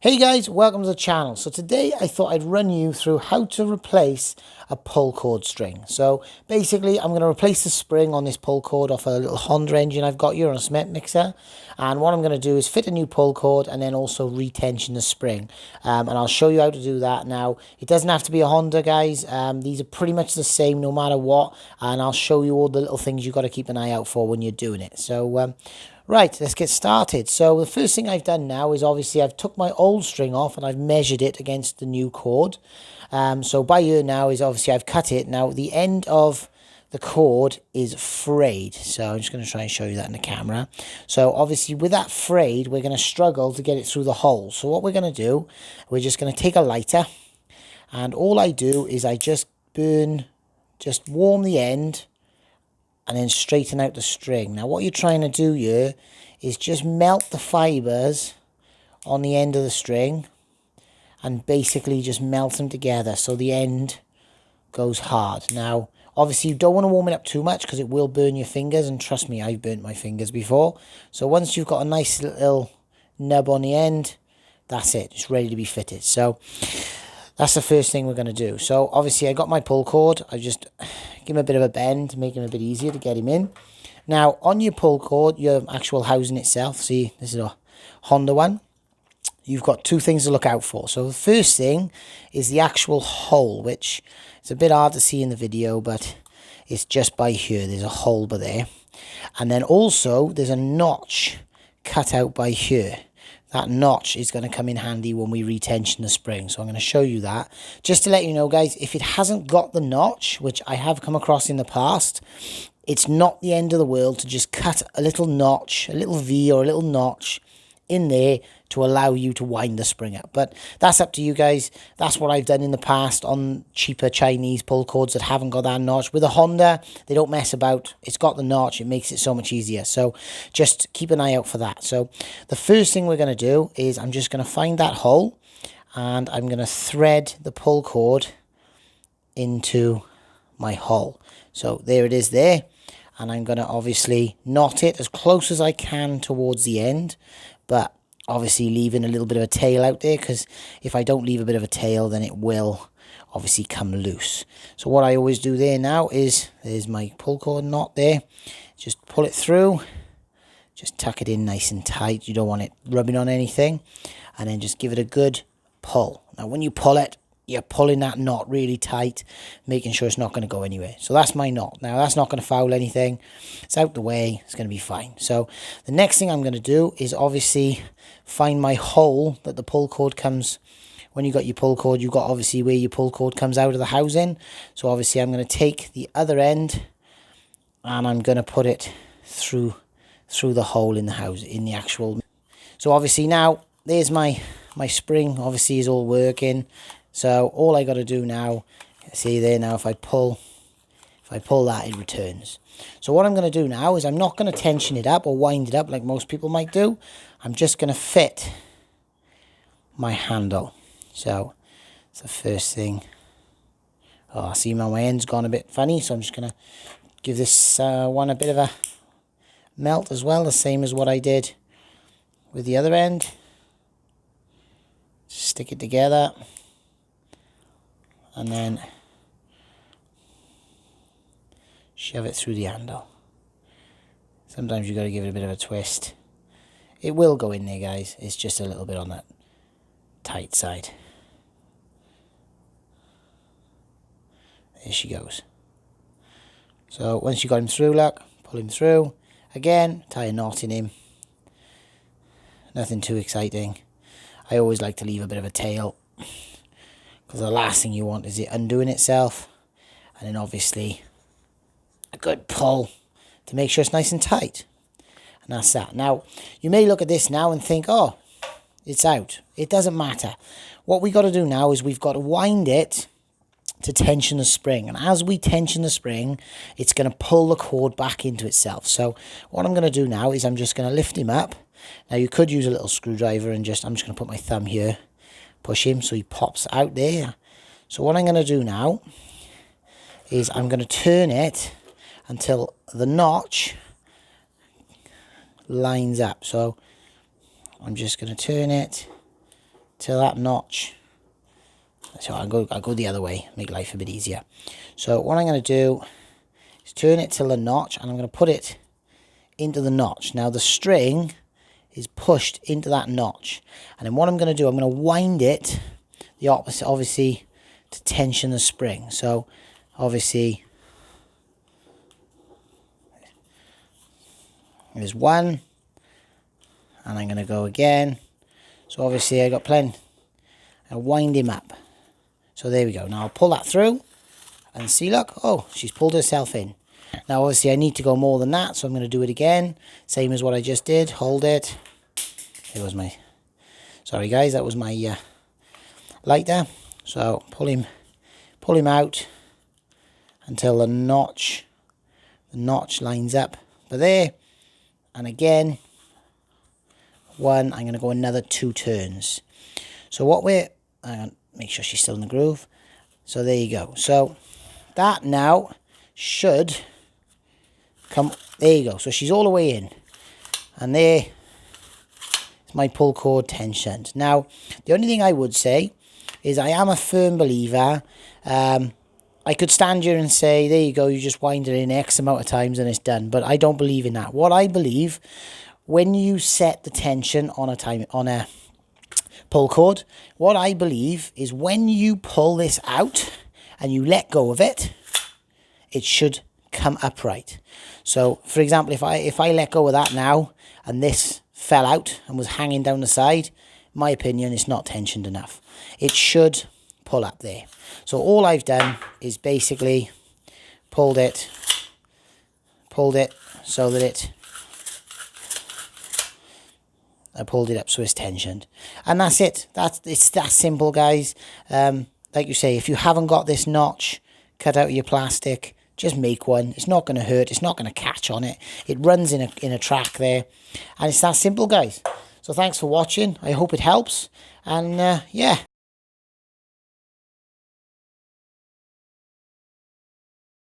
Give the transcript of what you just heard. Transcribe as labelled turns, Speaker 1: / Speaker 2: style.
Speaker 1: Hey guys, welcome to the channel. So today I thought I'd run you through how to replace a pull cord string. So basically I'm going to replace the spring on this pull cord off a little Honda engine I've got here on a cement mixer. And what I'm going to do is fit a new pull cord and then also retension the spring. And I'll show you how to do that. Now, it doesn't have to be a Honda, guys. These are pretty much the same no matter what. And I'll show you all the little things you've got to keep an eye out for when you're doing it. So right, let's get started. So the first thing I've done now is obviously I've took my old string off and I've measured it against the new cord. So by here now is obviously I've cut it. Now the end of the cord is frayed. So I'm just going to try and show you that in the camera. So obviously with that frayed, we're going to struggle to get it through the hole. So what we're going to do, we're just going to take a lighter. And all I do is I just warm the end and then straighten out the string. Now what you're trying to do here is just melt the fibres on the end of the string and basically just melt them together so the end goes hard. Now obviously you don't want to warm it up too much because it will burn your fingers, and trust me, I've burnt my fingers before. So once you've got a nice little nub on the end, that's it, it's ready to be fitted. So that's the first thing we're going to do. So obviously I got my pull cord. I just give him a bit of a bend to make him a bit easier to get him in. Now on your pull cord, your actual housing itself, see this is a Honda one. You've got two things to look out for. So the first thing is the actual hole, which is a bit hard to see in the video, but it's just by here. There's a hole by there. And then also there's a notch cut out by here. That notch is going to come in handy when we retension the spring. So I'm going to show you that. Just to let you know, guys, if it hasn't got the notch, which I have come across in the past, it's not the end of the world to just cut a little notch, a little V or a little notch in there to allow you to wind the spring up. But that's up to you guys. That's what I've done in the past on cheaper Chinese pull cords that haven't got that notch. With a Honda, they don't mess about. It's got the notch. It makes it so much easier. So just keep an eye out for that. So the first thing we're going to do is I'm just going to find that hole and I'm going to thread the pull cord into my hole. So there it is there. And I'm going to obviously knot it as close as I can towards the end, but obviously leaving a little bit of a tail out there, because if I don't leave a bit of a tail, then it will obviously come loose. So what I always do there now is, there's my pull cord knot there. Just pull it through, just tuck it in nice and tight. You don't want it rubbing on anything. And then just give it a good pull. Now when you pull it, you're pulling that knot really tight, making sure it's not going to go anywhere. So that's my knot. Now that's not going to foul anything. It's out the way. It's going to be fine. So the next thing I'm going to do is obviously find my hole that the pull cord comes. When you got your pull cord, you've got obviously where your pull cord comes out of the housing. So obviously I'm going to take the other end and I'm going to put it through the hole in the house, in the actual. So obviously now there's my spring obviously is all working. So all I got to do now, see there now, if I pull that, it returns. So what I'm going to do now is I'm not going to tension it up or wind it up like most people might do. I'm just going to fit my handle. So it's the first thing. Oh, I see my end's gone a bit funny, so I'm just going to give this one a bit of a melt as well, the same as what I did with the other end. Stick it together. And then shove it through the handle. Sometimes you've got to give it a bit of a twist. It will go in there, guys. It's just a little bit on that tight side. There she goes. So once you got him through, look, pull him through. Again, tie a knot in him. Nothing too exciting. I always like to leave a bit of a tail, because the last thing you want is it undoing itself. And then obviously a good pull to make sure it's nice and tight. And that's that. Now, you may look at this now and think, oh, it's out. It doesn't matter. What we got to do now is we've got to wind it to tension the spring. And as we tension the spring, it's going to pull the cord back into itself. So what I'm going to do now is I'm just going to lift him up. Now, you could use a little screwdriver and I'm just going to put my thumb here. Push him so he pops out there. So what I'm going to do now is I'm going to turn it until the notch lines up. So I'm just going to turn it till that notch. So I'll go the other way, make life a bit easier. So what I'm going to do is turn it till the notch, and I'm going to put it into the notch. Now the string is pushed into that notch, and then what I'm going to do, I'm going to wind it the opposite, obviously, to tension the spring. So obviously there's one, and I'm going to go again. So obviously I got plenty. I'll wind him up. So there we go. Now I'll pull that through and see, look, oh, she's pulled herself in. Now obviously I need to go more than that, so I'm going to do it again, same as what I just did. Hold it. It was my, sorry guys, that was my lighter. So pull him out until the notch lines up. But there, and again, one, I'm going to go another 2 turns. So what we're, make sure she's still in the groove. So there you go. So that now should come, there you go. So she's all the way in. And there is my pull cord tensioned. Now, the only thing I would say is I am a firm believer. I could stand here and say, there you go, you just wind it in X amount of times and it's done. But I don't believe in that. What I believe, when you set the tension on a pull cord, what I believe is when you pull this out and you let go of it, it should come upright. So for example, if I let go of that now and this fell out and was hanging down the side, in my opinion, it's not tensioned enough. It should pull up there. So all I've done is basically pulled it so that I pulled it up so it's tensioned. And that's it. It's that simple, guys. Like you say, if you haven't got this notch cut out of your plastic, just make one. It's not going to hurt. It's not going to catch on it. It runs in a track there. And it's that simple, guys. So thanks for watching. I hope it helps. And yeah.